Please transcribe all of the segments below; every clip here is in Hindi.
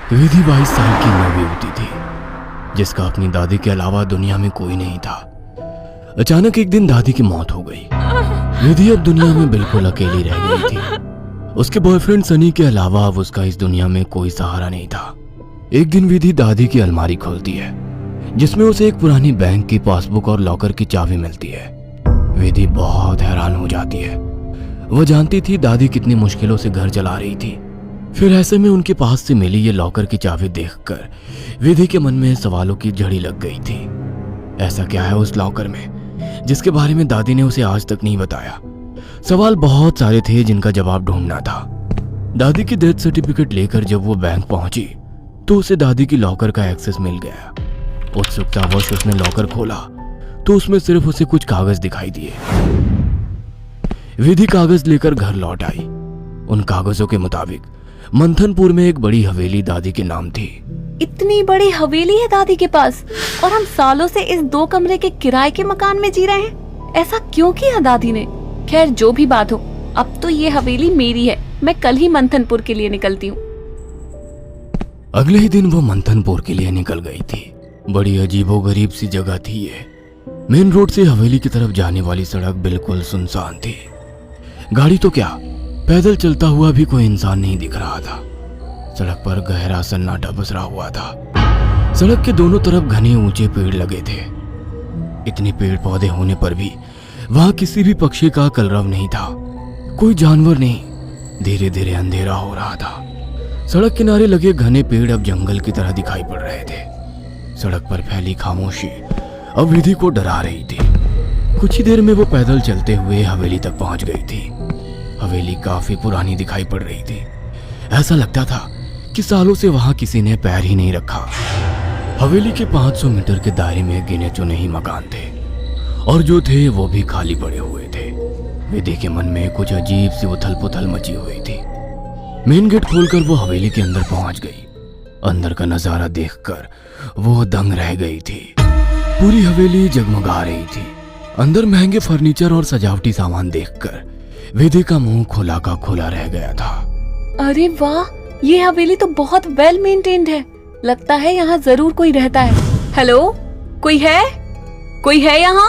विधि 22 साल की नवयुवती थी, जिसका अपनी दादी के अलावा दुनिया में कोई नहीं था। अचानक एक दिन दादी की मौत हो गई। विधि अब दुनिया में बिल्कुल अकेली रह गई थी। उसके बॉयफ्रेंड सनी के अलावा अब उसका इस दुनिया में कोई सहारा नहीं था। एक दिन विधि दादी की अलमारी खोलती है, जिसमें उसे एक पुरानी बैंक की पासबुक और लॉकर की चाबी मिलती है। विधि बहुत हैरान हो जाती है। वह जानती थी दादी कितनी मुश्किलों से घर चला रही थी। फिर ऐसे में उनके पास से मिली ये लॉकर की चाबी देखकर विधि के मन में सवालों की झड़ी लग गई थी। ऐसा क्या है उस लॉकर में जिसके बारे में दादी ने उसे आज तक नहीं बताया? सवाल बहुत सारे थे जिनका जवाब ढूंढना था। दादी की डेथ सर्टिफिकेट लेकर जब वो बैंक पहुंची तो उसे दादी की लॉकर का एक्सेस मिल गया। उत्सुकतावश उसने लॉकर खोला तो उसमें सिर्फ उसे कुछ कागज दिखाई दिए। विधि कागज लेकर घर लौट आई। उन कागजों के मुताबिक मंथनपुर में एक बड़ी हवेली दादी के नाम थी। इतनी बड़ी हवेली है दादी के पास और हम सालों से इस 2 कमरे के किराए के मकान में जी रहे हैं। ऐसा क्यों किया दादी ने? खैर जो भी बात हो, अब तो ये हवेली मेरी है। मैं कल ही मंथनपुर के लिए निकलती हूँ। अगले ही दिन वो मंथनपुर के लिए निकल गई थी। बड़ी अजीबोगरीब सी जगह थी ये। मेन रोड से हवेली की तरफ जाने वाली सड़क बिल्कुल सुनसान थी। गाड़ी तो क्या, पैदल चलता हुआ भी कोई इंसान नहीं दिख रहा था। सड़क पर गहरा सन्नाटा पसरा हुआ था। सड़क के दोनों तरफ घने ऊंचे पेड़ लगे थे। इतने पेड़ पौधे होने पर भी वहां किसी भी पक्षी का कलरव नहीं था। कोई जानवर नहीं। धीरे धीरे अंधेरा हो रहा था। सड़क किनारे लगे घने पेड़ अब जंगल की तरह दिखाई पड़ रहे थे। सड़क पर फैली खामोशी अब विधि को डरा रही थी। कुछ ही देर में वो पैदल चलते हुए हवेली तक पहुंच गई थी। हवेली काफी पुरानी दिखाई पड़ रही थी। ऐसा लगता था कि सालों से वहां किसी ने पैर ही नहीं रखा। हवेली के 500 मीटर के दायरे में गिने चुने ही मकान थे और जो थे वो भी खाली पड़े हुए थे। विधि के मन में कुछ अजीब सी उथल पुथल मची हुई थी। मेन गेट खोलकर वो हवेली के अंदर पहुंच गई। अंदर का नजारा देखकर वो दंग रह गई थी। पूरी हवेली जगमगा रही थी। अंदर महंगे फर्नीचर और सजावटी सामान देखकर विधि का मुंह खुला का खुला रह गया था। अरे वाह, ये हवेली तो बहुत वेल मेंटेन्ड है। लगता है यहाँ जरूर कोई रहता है। हेलो, कोई है? कोई है यहाँ?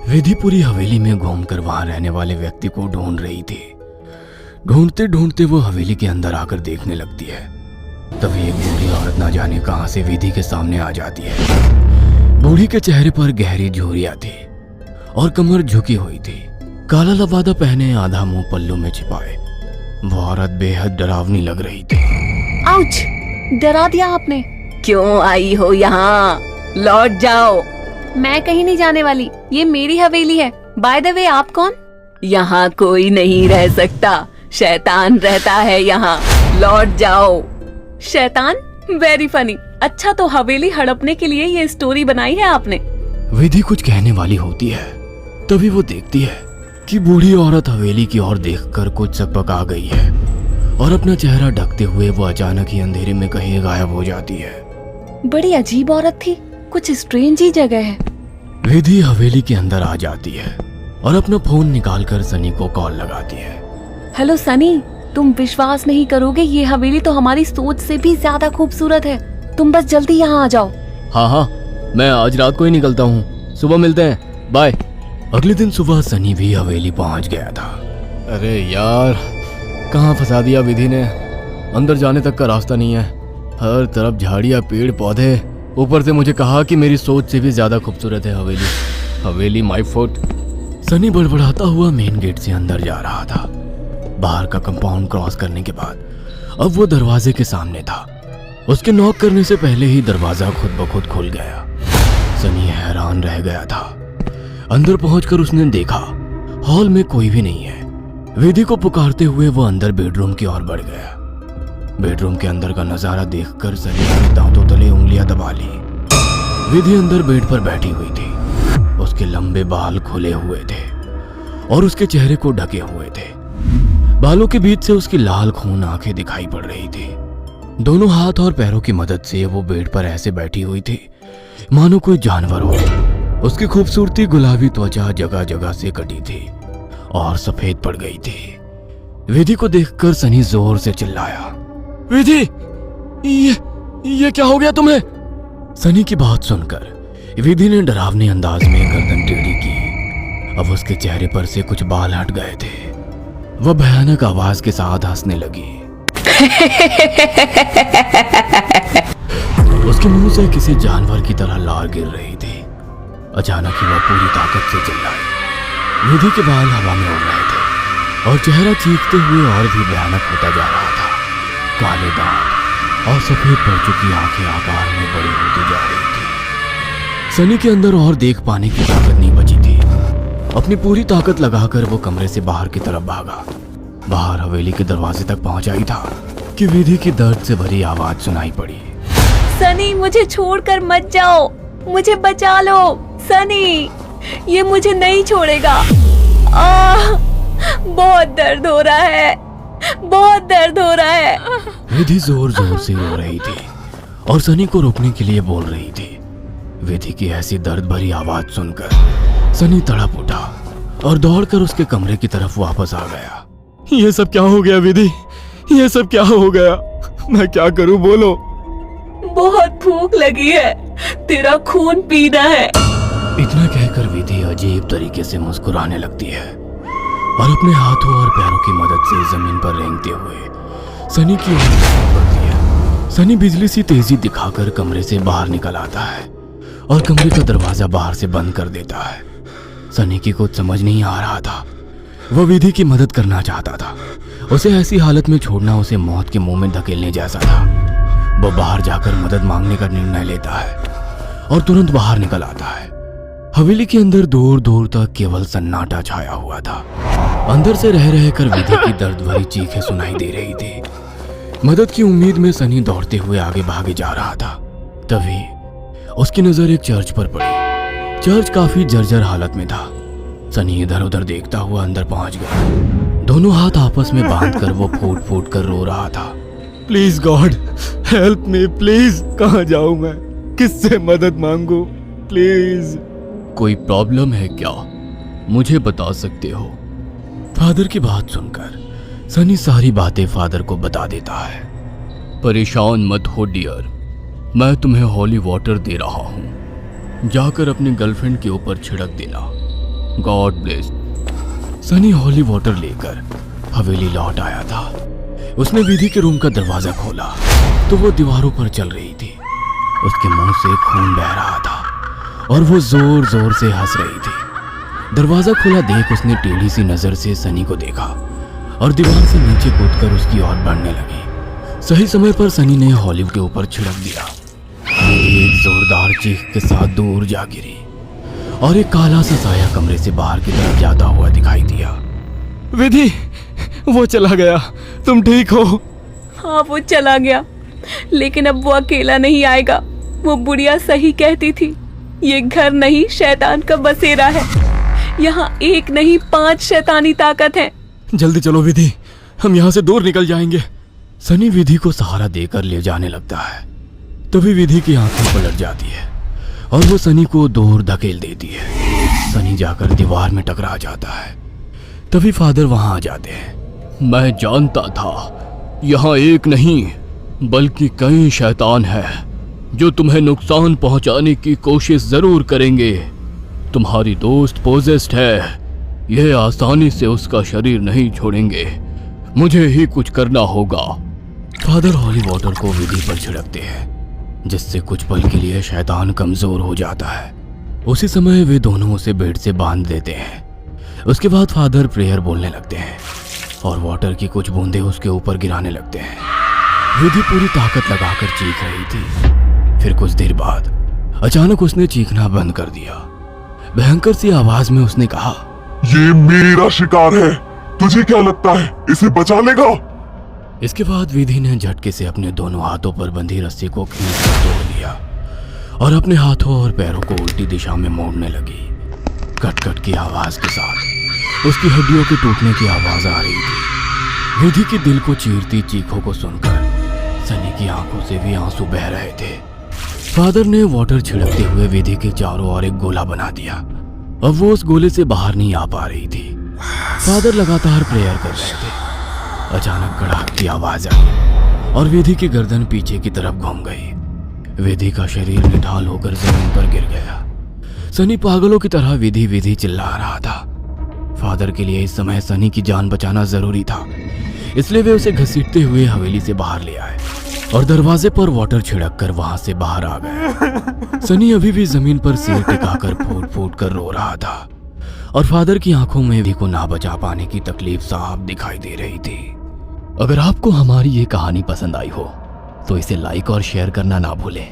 विधि पूरी हवेली में घूमकर वहां रहने वाले व्यक्ति को ढूंढ रही थी। ढूंढते ढूंढते वो हवेली के अंदर आकर देखने लगती है। तभी एक बूढ़ी औरत ना जाने कहां से विधि के सामने आ जाती है। बूढ़ी के चेहरे पर गहरी झुर्रियां थी और कमर झुकी हुई थी। काला लबादा पहने, आधा मुंह पल्लू में छिपाए, वो औरत बेहद डरावनी लग रही थी। आउच! डरा दिया आपने। क्यों आई हो यहाँ? लौट जाओ। मैं कहीं नहीं जाने वाली। ये मेरी हवेली है। बाय द वे, आप कौन? यहाँ कोई नहीं रह सकता। शैतान रहता है यहाँ। लौट जाओ। शैतान? Very funny. अच्छा, तो हवेली हड़पने के लिए ये स्टोरी बनाई है आपने? विधि कुछ कहने वाली होती है, तभी वो देखती है कि बूढ़ी औरत हवेली की ओर देखकर कुछ सकपका गई है और अपना चेहरा ढकते हुए वो अचानक ही अंधेरे में कहीं गायब हो जाती है। बड़ी अजीब औरत थी। कुछ स्ट्रेंज ही जगह है। विधि हवेली के अंदर आ जाती है और अपना फोन निकालकर सनी को कॉल लगाती है। हेलो सनी, तुम विश्वास नहीं करोगे, ये हवेली तो हमारी सोच से भी ज्यादा खूबसूरत है। तुम बस जल्दी यहाँ आ जाओ। हाँ, मैं आज रात को ही निकलता हूँ। सुबह मिलते हैं, बाय। अगले दिन सुबह सनी भी हवेली पहुंच गया था। अरे यार, कहाँ फंसा दिया विधि ने। अंदर जाने तक का रास्ता नहीं है। हर तरफ झाड़ियाँ, पेड़ पौधे। ऊपर से मुझे कहा कि मेरी सोच से भी ज्यादा खूबसूरत है हवेली माय फुट। सनी बड़बड़ाता हुआ मेन गेट से अंदर जा रहा था। बाहर का कंपाउंड क्रॉस करने के बाद अब वो दरवाजे के सामने था। उसके नॉक करने से पहले ही दरवाजा खुद ब खुद खुल गया। सनी हैरान रह गया था। अंदर पहुंचकर उसने देखा हॉल में कोई भी नहीं है। विधि को पुकारते हुए वो अंदर बेडरूम की ओर बढ़ गया। बेडरूम के अंदर का नजारा देखकर सनी ने दांतों तले उंगलियां दबा ली। विधि अंदर बेड पर बैठी हुई थी। उसके लंबे बाल खुले हुए थे और उसके चेहरे को ढके हुए थे। बालों के बीच से उसकी लाल खून आंखें दिखाई पड़ रही थी। दोनों हाथ और पैरों की मदद से वो बेड पर ऐसे बैठी हुई थी मानो कोई जानवर हो। उसकी खूबसूरती गुलाबी त्वचा जगह जगह से कटी थी और सफेद पड़ गई थी। विधि को देखकर सनी जोर से चिल्लाया, विधि, ये क्या हो गया तुम्हें? सनी की बात सुनकर विधि ने डरावने अंदाज में गर्दन टेढ़ी की। अब उसके चेहरे पर से कुछ बाल हट गए थे। वह भयानक आवाज के साथ हंसने लगी। उसके मुंह से किसी जानवर की तरह लार गिर रही थी। अचानक ही वह पूरी ताकत से चिल्लाई। विधि के बाल हवा में उड़ रहे थे और चेहरा चीखते हुए और भी भयानक होता जा रहा था। काले दांत और सफेद पड़ चुकी आंखें आकार में बड़ी होती जा रही थी। सनी के अंदर और देख पाने की ताकत नहीं बची थी। अपनी पूरी ताकत लगाकर वो कमरे से बाहर की तरफ भागा। बाहर हवेली के दरवाजे तक पहुंचा ही था कि विधि की दर्द से भरी आवाज सुनाई पड़ी। सनी, मुझे छोड़कर मत जाओ, मुझे बचा लो। सनी, ये मुझे नहीं छोड़ेगा। बहुत दर्द हो रहा है, बहुत दर्द हो रहा है। विधि जोर जोर से रो रही थी और सनी को रोकने के लिए बोल रही थी। विधि की ऐसी दर्द भरी आवाज सुनकर सनी तड़प उठा और दौड़कर उसके कमरे की तरफ वापस आ गया। ये सब क्या हो गया विधि? ये सब क्या हो गया? मैं क्या करूं, बोलो। बहुत भूख लगी है, तेरा खून पीना है। इतना कहकर विधि अजीब तरीके से मुस्कुराने लगती है और अपने हाथों और पैरों की मदद से जमीन पर रेंगते हुए सनी की ओर बढ़ती है। सनी बिजली सी तेजी दिखाकर कमरे से बाहर निकल आता है और कमरे का दरवाजा बाहर से बंद कर देता है। सनी की कुछ समझ नहीं आ रहा था। वह विधि की मदद करना चाहता था। उसे ऐसी हालत में छोड़ना उसे मौत के मुंह में धकेलने जैसा था। वह बाहर जाकर मदद मांगने का निर्णय लेता है और तुरंत बाहर निकल आता है। हवेली के अंदर दूर दूर तक केवल सन्नाटा छाया हुआ था। अंदर से रह रहकर विधि की दर्द भरी चीखें सुनाई दे रही थी। मदद की उम्मीद में सनी दौड़ते हुए आगे भागे जा रहा था। तभी उसकी नजर एक चर्च पर पड़ी। चर्च काफी जर्जर हालत में था। सनी इधर उधर देखता हुआ अंदर पहुंच गया। दोनों हाथ आपस में बांधकर वो फूट फूट कर रो रहा था। Please God help me, please. कहाँ जाऊं मैं? किससे मदद मांगू? प्लीज। कोई प्रॉब्लम है क्या? मुझे बता सकते हो? फादर की बात सुनकर सनी सारी बातें फादर को बता देता है। परेशान मत हो डियर, मैं तुम्हें हॉली वाटर दे रहा हूँ। जाकर अपनी गर्लफ्रेंड के ऊपर छिड़क देना। God bless. Sunny holy water लेकर हवेली लौट आया था। उसने विधि के रूम का दरवाजा खोला तो वो दीवारों पर चल रही थी। उसके मुंह से खून बह रहा था और वो जोर जोर से हंस रही थी। दरवाजा खुला देख उसने टेढ़ी सी नजर से सनी को देखा और दीवार से नीचे कूदकर उसकी ओर बढ़ने लगी। सही समय पर सनी ने हॉली के ऊपर छिड़क दिया। विधि एक जोरदार चीख के साथ दूर जा गिरी और एक काला सा साया कमरे से बाहर की तरफ जाता हुआ दिखाई दिया। विधि, वो चला गया। तुम ठीक हो? हाँ, वो चला गया, लेकिन अब वो अकेला नहीं आएगा। वो बुढ़िया सही कहती थी, ये घर नहीं शैतान का बसेरा है। यहाँ एक नहीं 5 शैतानी ताकत है। जल्दी चलो विधि, हम यहाँ से दूर निकल जाएंगे। सनी विधि को सहारा देकर ले जाने लगता है। तभी विधि की आंखें पलट जाती है और वो सनी को दूर धकेल देती है। सनी जाकर दीवार में टकरा जाता है। तभी फादर वहां आ जाते हैं। मैं जानता था यहाँ एक नहीं बल्कि कई शैतान हैं जो तुम्हें नुकसान पहुंचाने की कोशिश जरूर करेंगे। तुम्हारी दोस्त पोजेस्ड है, यह आसानी से उसका शरीर नहीं छोड़ेंगे। मुझे ही कुछ करना होगा। फादर हॉली वाटर को विधि पर छिड़कते हैं जिससे कुछ पल के लिए शैतान कमजोर हो जाता है। उसी समय वे दोनों उसे बेड से बांध देते हैं। उसके बाद फादर प्रेयर बोलने लगते हैं और वाटर की कुछ बूंदें उसके ऊपर गिराने लगते हैं। विधि पूरी ताकत लगाकर चीख रही थी। फिर कुछ देर बाद अचानक उसने चीखना बंद कर दिया। भयंकर सी आवाज में उसने कहा, ये मेरा शिकार है, तुझे क्या लगता है इसे बचा लेगा? इसके बाद विधि ने झटके से अपने दोनों हाथों पर बंधी रस्सी को खींचकर तोड़ दिया और अपने हाथों और पैरों को उल्टी दिशा में मोड़ने लगी। कट कट की आवाज के साथ उसकी हड्डियों के टूटने की आवाज आ रही थी। विधि की दिल को चीरती चीखों को सुनकर सनी की आंखों से भी आंसू बह रहे थे। फादर ने वाटर छिड़कते हुए विधि के चारों ओर एक गोला बना दिया। अब वो उस गोले से बाहर नहीं आ पा रही थी। फादर लगातार प्रेयर कर रहे थे। अचानक कड़ाक की आवाज आई और विधि की गर्दन पीछे की तरफ घूम गई। विधि का शरीर निढाल होकर जमीन पर गिर गया। सनी पागलों की तरह विधि विधि चिल्ला रहा था। फादर के लिए इस समय सनी की जान बचाना जरूरी था, इसलिए वे उसे घसीटते हुए हवेली से बाहर ले आए और दरवाजे पर वाटर छिड़क कर वहां से बाहर आ गए। सनी अभी भी जमीन पर सिर टिकाकर फूट फूट कर रो रहा था और फादर की आंखों में विधि को ना बचा पाने की तकलीफ साफ दिखाई दे रही थी। अगर आपको हमारी ये कहानी पसंद आई हो तो इसे लाइक और शेयर करना ना भूलें।